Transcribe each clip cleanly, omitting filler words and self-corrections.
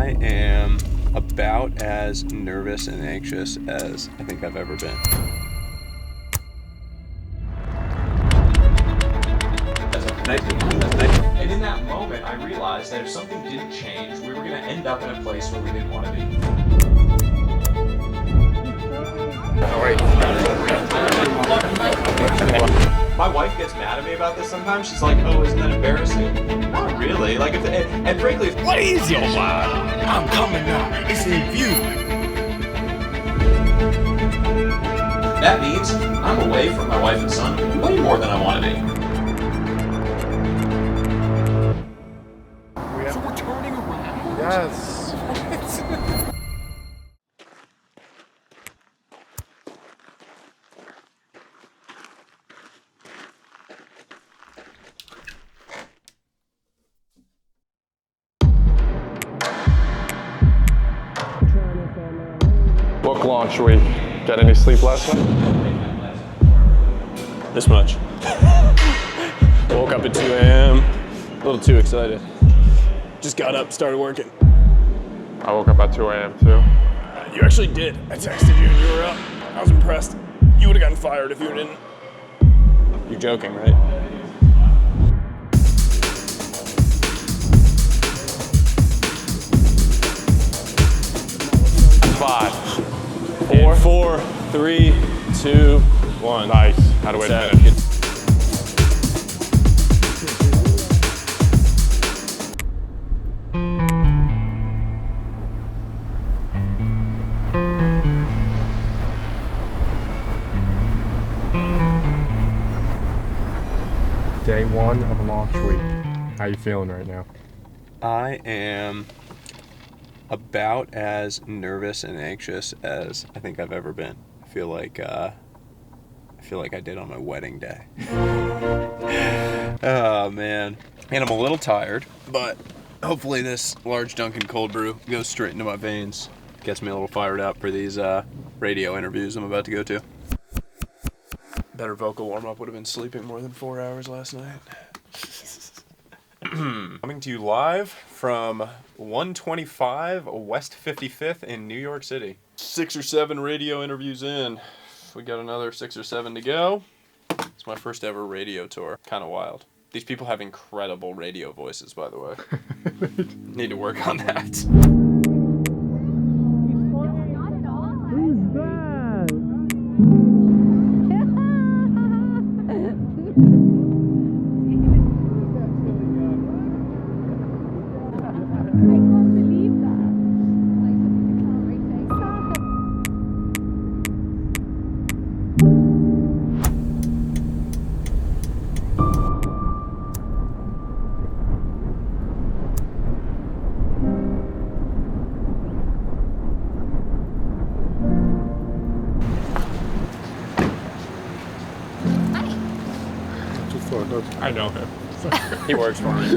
I am about as nervous and anxious as I think I've ever been. And in that moment, I realized that if something didn't change, we were going to end up in a place where we didn't want to be. My wife gets mad at me about this sometimes. She's like, "Oh, isn't that embarrassing?" Not really. Like, and frankly, what is your vibe? I'm coming now. It's in view. That means I'm away from my wife and son way more than I want to be. So we're turning around? Yes. Book launch week. Get any sleep last night? This much. Woke up at 2 a.m. A little too excited. Just got up, started working. I woke up at 2 a.m. too. You actually did. I texted you and you were up. I was impressed. You would have gotten fired if you didn't. You're joking, right? Five. Four, 3, 2, 1. Nice. How do we Set. finish? Day one of launch week. How you feeling right now? I am about as nervous and anxious as I think I've ever been. I feel like I did on my wedding day. Oh man. And I'm a little tired, but hopefully this large Dunkin' cold brew goes straight into my veins. Gets me a little fired up for these radio interviews I'm about to go to. Better vocal warm-up would have been sleeping more than 4 hours last night. Coming to you live from 125 West 55th in New York City. 6 or 7 radio interviews in. We got another 6 or 7 to go. It's my first ever radio tour. Kind of wild. These people have incredible radio voices, by the way. Need to work on that. I know him. He works for me.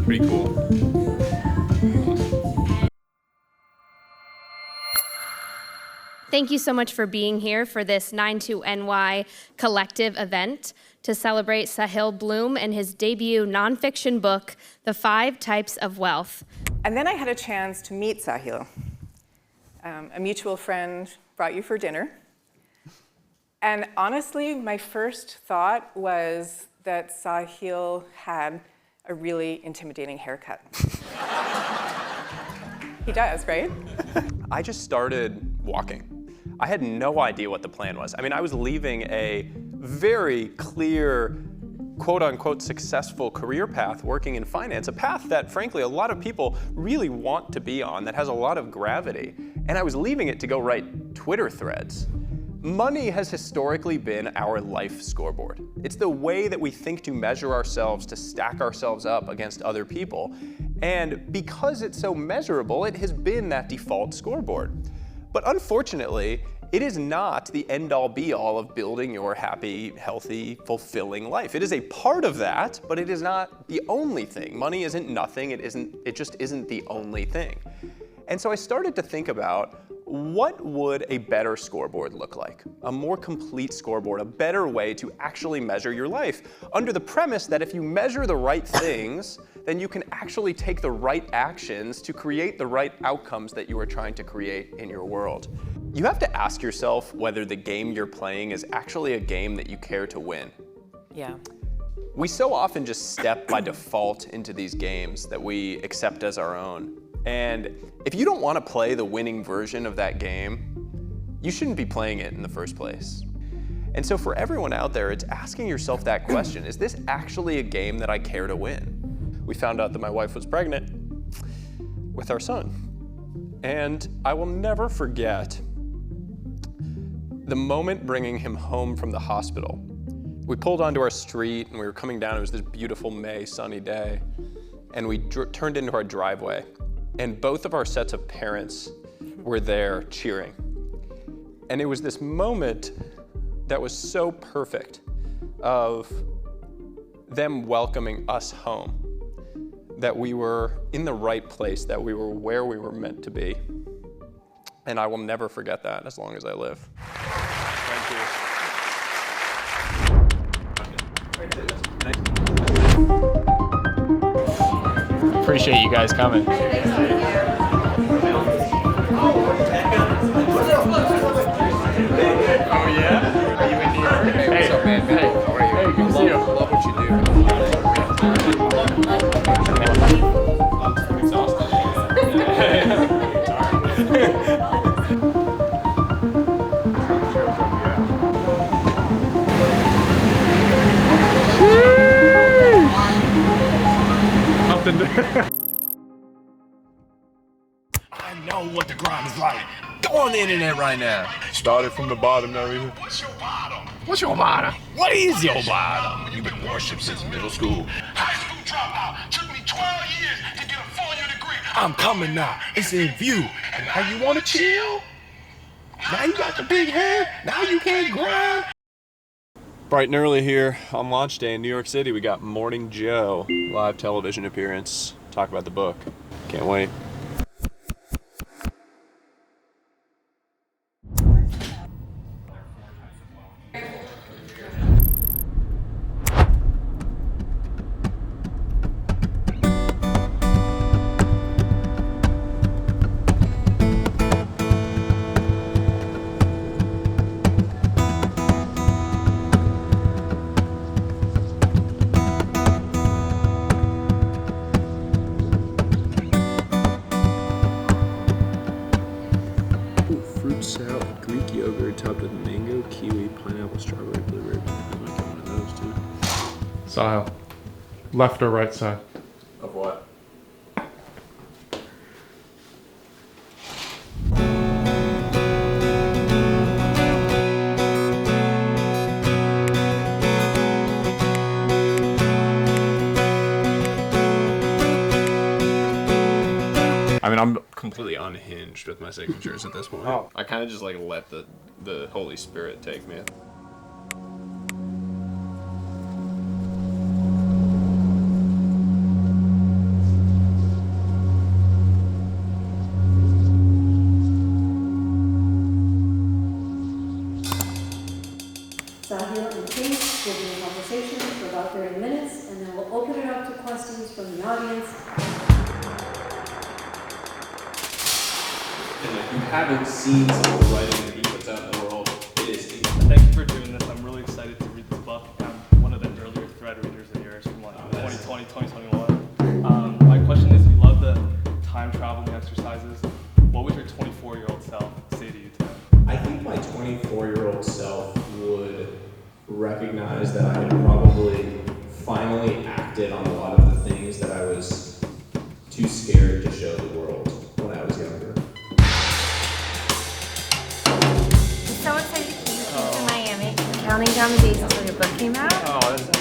Pretty cool. Thank you so much for being here for this 92NY collective event to celebrate Sahil Bloom and his debut nonfiction book, The 5 Types of Wealth. And then I had a chance to meet Sahil. A mutual friend brought you for dinner. And honestly, my first thought was that Sahil had a really intimidating haircut. He does, right? I just started walking. I had no idea what the plan was. I mean, I was leaving a very clear, quote-unquote, successful career path working in finance, a path that, frankly, a lot of people really want to be on, that has a lot of gravity. And I was leaving it to go write Twitter threads. Money has historically been our life scoreboard. It's the way that we think to measure ourselves, to stack ourselves up against other people. And because it's so measurable, it has been that default scoreboard. But unfortunately, it is not the end-all be-all of building your happy, healthy, fulfilling life. It is a part of that, but it is not the only thing. Money isn't nothing, it just isn't the only thing. And so I started to think about, what would a better scoreboard look like? A more complete scoreboard, a better way to actually measure your life, under the premise that if you measure the right things, then you can actually take the right actions to create the right outcomes that you are trying to create in your world. You have to ask yourself whether the game you're playing is actually a game that you care to win. Yeah. We so often just step by default into these games that we accept as our own. And if you don't want to play the winning version of that game, you shouldn't be playing it in the first place. And so for everyone out there, it's asking yourself that question, is this actually a game that I care to win? We found out that my wife was pregnant with our son. And I will never forget the moment bringing him home from the hospital. We pulled onto our street and we were coming down. It was this beautiful May sunny day. And we turned into our driveway. And both of our sets of parents were there cheering. And it was this moment that was so perfect of them welcoming us home, that we were in the right place, that we were where we were meant to be. And I will never forget that as long as I live. Thank you. Appreciate you guys coming. Oh yeah? Are you in New York? Hey, what's up, man? Hey, how are you? Hey, good to see you. Love what you do. I'm exhausted. I know what the grind is like. Go on the internet right now. Started from the bottom, no reason. What's your bottom? What's your bottom? What is your bottom? You've been worshipped since middle school. High school dropout. Took me 12 years to get a 4-year degree. I'm coming now. It's in view. And now you want to chill? Now you got the big head. Now you can't grind. Bright and early here on launch day in New York City, we got Morning Joe, live television appearance, talk about the book. Can't wait. Salad, Greek yogurt topped with mango, kiwi, pineapple, strawberry, blueberry. I might get one of those too. Sahil, left or right side? Of what? I mean, I'm completely unhinged with my signatures at this point. Oh. I kind of just like let the Holy Spirit take me. Sahil and Cain will be in conversation for about 30 minutes, and then we'll open it up to questions from the audience. And if you haven't seen some of the writing that he puts out in the world, it is Thank you for doing this. I'm really excited to read this book. I'm one of the earlier thread readers of yours from like 2020, 2021. My question is, you love the time traveling exercises. What would your 24-year-old self say to you today? I think my 24-year-old self would recognize that I had probably finally acted on a lot of the things that I was too scared to show the world when I was younger. So excited to see you in Miami. Counting down the days until your book came out. Oh, that's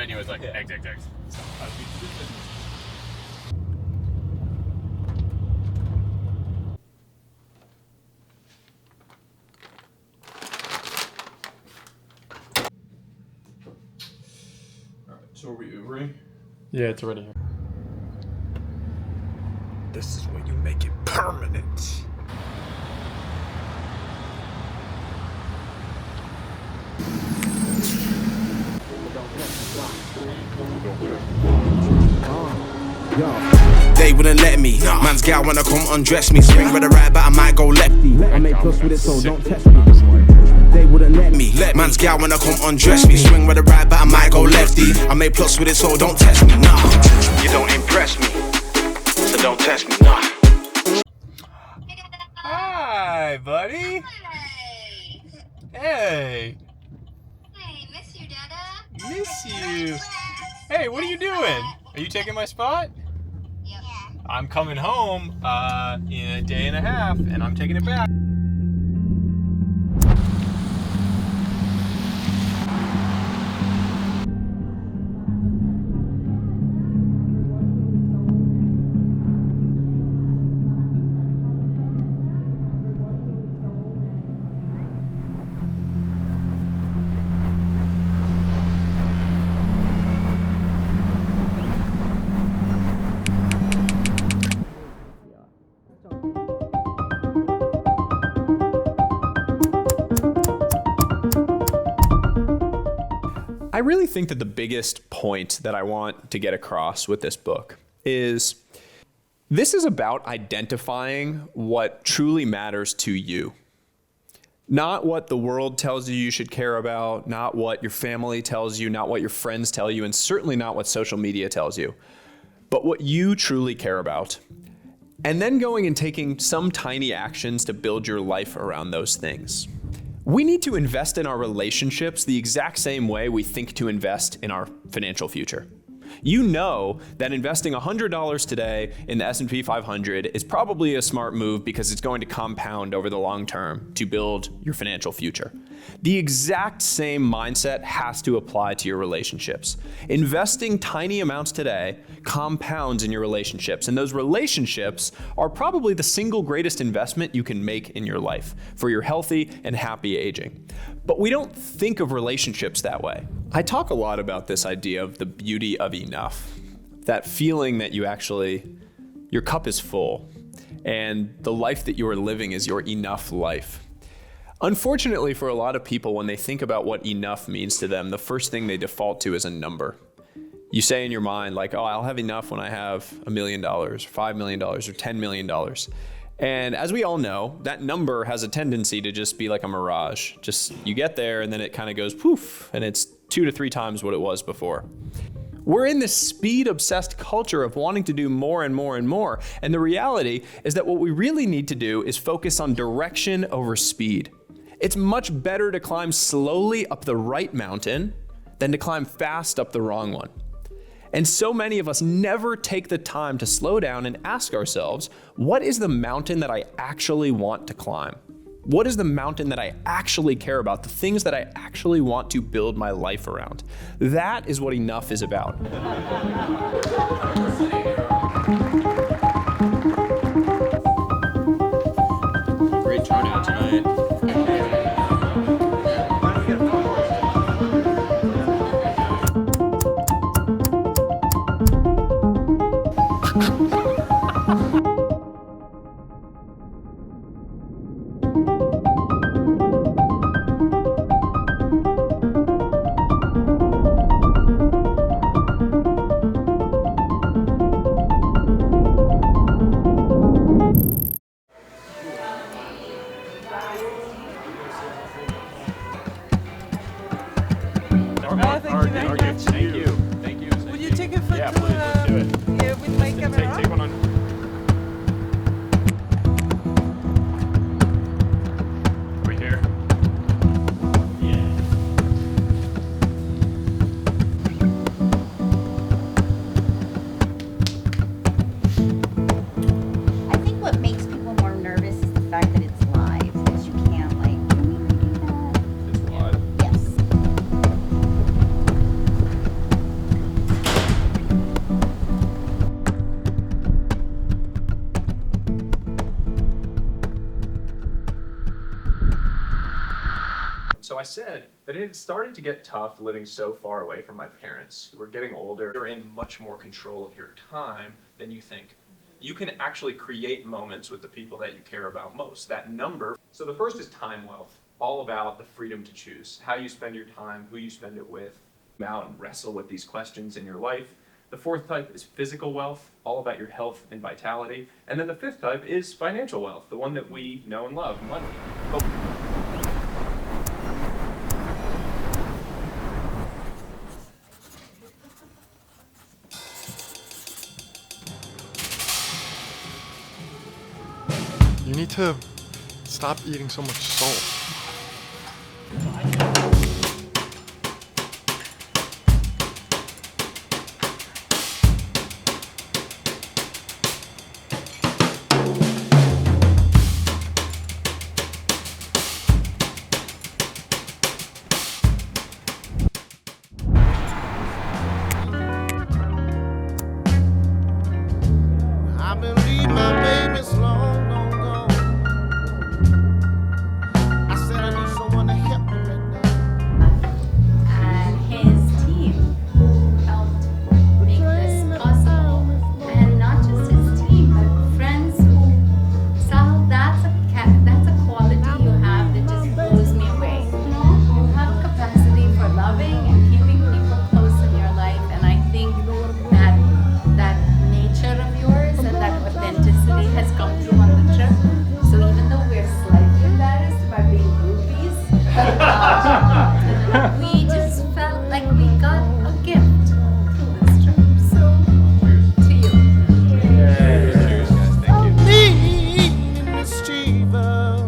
menu is like eggs. So are we Ubering? Yeah, it's already here. This is where you make it permanent. They wouldn't let me. Man's gal wanna come undress me. Swing with the right, but I might go lefty. I make plus with it, so don't test me. They wouldn't let me. Man's gal wanna come undress me. Swing with the right, but I might go lefty. I make plus with it, so don't test me. Nah, you don't impress me, so don't test me. Nah. Hi, buddy. Hey. Hey, miss you, Dada. Miss you. Hey, what are you doing? Are you taking my spot? Yeah. I'm coming home in a day and a half, and I'm taking it back. I really think that the biggest point that I want to get across with this book is this is about identifying what truly matters to you. Not what the world tells you should care about, not what your family tells you, not what your friends tell you, and certainly not what social media tells you, but what you truly care about. And then going and taking some tiny actions to build your life around those things. We need to invest in our relationships the exact same way we think to invest in our financial future. You know that investing $100 today in the S&P 500 is probably a smart move because it's going to compound over the long term to build your financial future. The exact same mindset has to apply to your relationships. Investing tiny amounts today compounds in your relationships, and those relationships are probably the single greatest investment you can make in your life for your healthy and happy aging. But we don't think of relationships that way. I talk a lot about this idea of the beauty of enough, that feeling that your cup is full, and the life that you are living is your enough life. Unfortunately, for a lot of people, when they think about what enough means to them, the first thing they default to is a number. You say in your mind, like, oh, I'll have enough when I have $1 million, $5 million, or $10 million. And as we all know, that number has a tendency to just be like a mirage. Just you get there and then it kind of goes poof, and it's 2 to 3 times what it was before. We're in this speed-obsessed culture of wanting to do more and more and more. And the reality is that what we really need to do is focus on direction over speed. It's much better to climb slowly up the right mountain than to climb fast up the wrong one. And so many of us never take the time to slow down and ask ourselves, what is the mountain that I actually want to climb? What is the mountain that I actually care about? The things that I actually want to build my life around. That is what enough is about. Great turnout tonight. said that it had started to get tough living so far away from my parents, who were getting older. You're in much more control of your time than you think. You can actually create moments with the people that you care about most, that number. So the first is time wealth, all about the freedom to choose, how you spend your time, who you spend it with, out and wrestle with these questions in your life. The fourth type is physical wealth, all about your health and vitality. And then the fifth type is financial wealth, the one that we know and love, money. You need to stop eating so much salt. I believe my baby's long, long gone. I said I need someone to help me right now. And his team who helped make this possible. And not just his team, but friends who, Sahil, that's a quality you have that just blows me away. You know, you have a capacity for loving and keeping people close in your life, and I think that nature of yours and that authenticity has come through on the trip. So even though we're slightly embarrassed by being groupies, we just felt like we got a gift through this trip. So, to you. Cheers, guys. Thank you. Me, mischievous.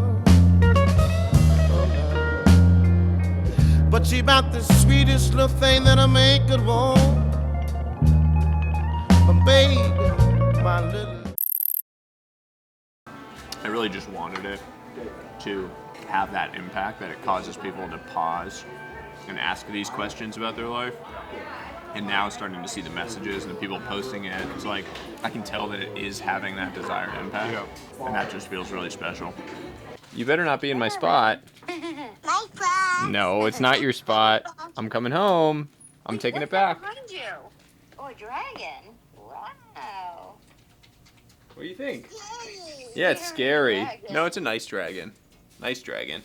But she about the sweetest little thing that a man could want. But baby, my little. I really just wanted it to have that impact, that it causes people to pause and ask these questions about their life. And now starting to see the messages and the people posting it, it's like, I can tell that it is having that desired impact. And that just feels really special. You better not be in my spot. My spot. No, it's not your spot. I'm coming home. I'm taking it back. Behind you. Oh, a dragon. Wow. What do you think? Yay. Yeah, it's scary. No, it's a nice dragon. Nice dragon.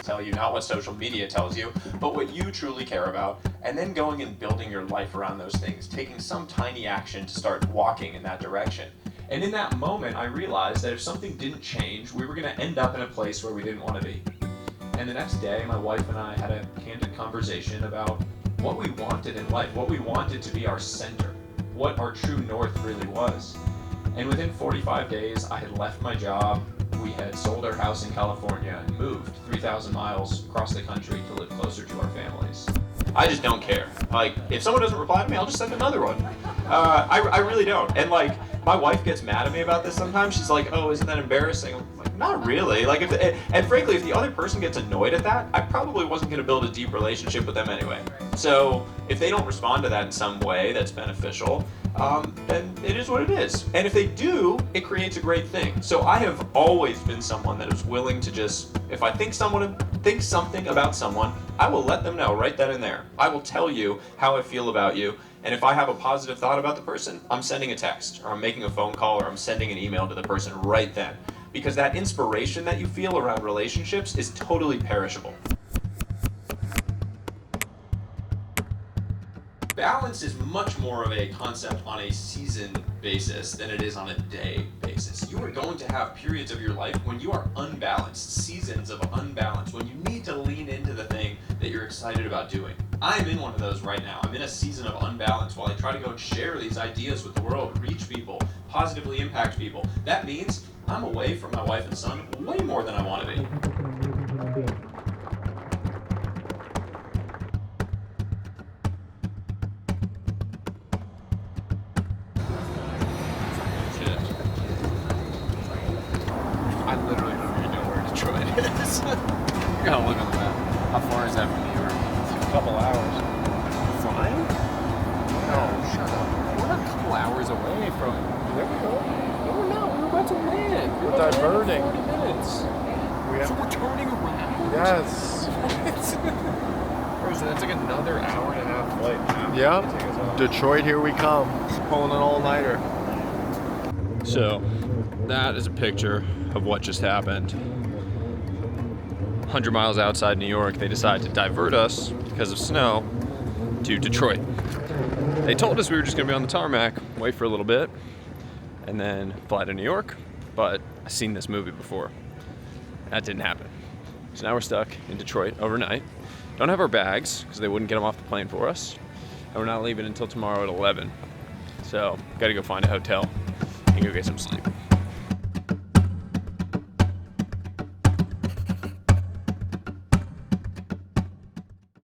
Tell you not what social media tells you, but what you truly care about, and then going and building your life around those things, taking some tiny action to start walking in that direction. And in that moment, I realized that if something didn't change, we were going to end up in a place where we didn't want to be. And the next day, my wife and I had a candid conversation about what we wanted in life, what we wanted to be our center, what our true north really was. And within 45 days, I had left my job. We had sold our house in California and moved 3,000 miles across the country to live closer to our families. I just don't care. Like, if someone doesn't reply to me, I'll just send another one. I really don't. And like, my wife gets mad at me about this sometimes. She's like, oh, isn't that embarrassing? I'm like, not really. Like, and frankly, if the other person gets annoyed at that, I probably wasn't going to build a deep relationship with them anyway. So if they don't respond to that in some way that's beneficial, then it is what it is. And if they do, it creates a great thing. So I have always been someone that is willing to just, if I think someone thinks something about someone, I will let them know right then and there. I will tell you how I feel about you. And if I have a positive thought about the person, I'm sending a text, or I'm making a phone call, or I'm sending an email to the person right then. Because that inspiration that you feel around relationships is totally perishable. Balance is much more of a concept on a season basis than it is on a day basis. You are going to have periods of your life when you are unbalanced, seasons of unbalance, when you need to lean into the thing that you're excited about doing. I'm in one of those right now. I'm in a season of unbalance while I try to go and share these ideas with the world, reach people, positively impact people. That means I'm away from my wife and son way more than I want to be. I literally don't even know where Detroit is. You gotta look on the map. How far is that from New York? It's a couple hours. Flying? No, shut up. We're not a couple hours away from. There we go. No, we're not. We're That's a minute. We're diverting. 40 minutes. So we're turning around? Yes. Bro, so that's like another hour and a half flight. Yeah. Detroit, here we come. Pulling an all-nighter. So, that is a picture of what just happened. 100 miles outside New York, they decided to divert us because of snow to Detroit. They told us we were just going to be on the tarmac, wait for a little bit, and then fly to New York, but I've seen this movie before. That didn't happen. So now we're stuck in Detroit overnight. Don't have our bags because they wouldn't get them off the plane for us, and we're not leaving until tomorrow at 11. So, gotta go find a hotel and go get some sleep.